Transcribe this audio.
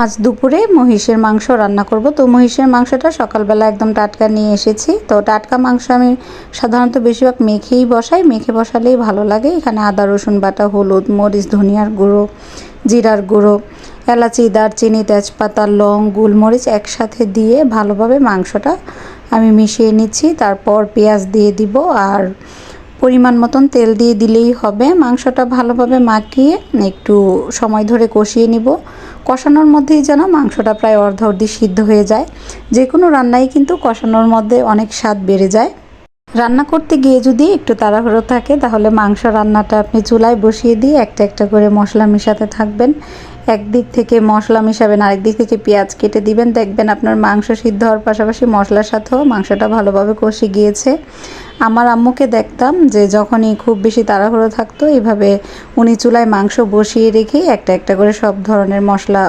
আজ দুপুরে মহিষের মাংস রান্না করব। তো মহিষের মাংসটা সকালবেলা একদম টাটকা নিয়ে এসেছি। তো টাটকা মাংস আমি সাধারণত বেশিরভাগ মেখেই বসাই, মেখে বসালেই ভালো লাগে। এখানে আদা রসুন বাটা, হলুদ, মরিচ, ধনিয়ার গুঁড়ো, জিরার গুঁড়ো, এলাচি, দারচিনি, তেজপাতা, লং, গোলমরিচ একসাথে দিয়ে ভালোভাবে মাংসটা আমি মিশিয়ে নিচ্ছি। তারপর পেঁয়াজ দিয়ে দিব আর পরিমাণ মতন তেল দিয়ে দিলেই হবে। মাংসটা ভালোভাবে মাখিয়ে একটু সময় ধরে কষিয়ে নিব। কষানোর মধ্যেই যেন মাংসটা প্রায় অর্ধ সিদ্ধ হয়ে যায়। যে কোনো রান্নাই কিন্তু কষানোর মধ্যে অনেক স্বাদ বেড়ে যায়। রান্না করতে গিয়ে যদি একটু তাড়াহুড়ো থাকে তাহলে মাংস রান্নাটা আপনি চুলায় বসিয়ে দিয়ে একটা একটা করে মশলা মেশাতে থাকবেন। একদিক থেকে মশলা মেশাবেন, আরেক দিক থেকে পেঁয়াজ কেটে দিবেন। দেখবেন আপনার মাংস সিদ্ধ হওয়ার পাশাপাশি মশলার সাথেও মাংসটা ভালোভাবে কষে গিয়েছে। আমার আম্মুকে দেখতাম যে যখনই খুব বেশি তাড়াহুড়ো থাকতো, এভাবে উনি চুলায় মাংস বসিয়ে রেখে একটা একটা করে সব ধরনের মশলা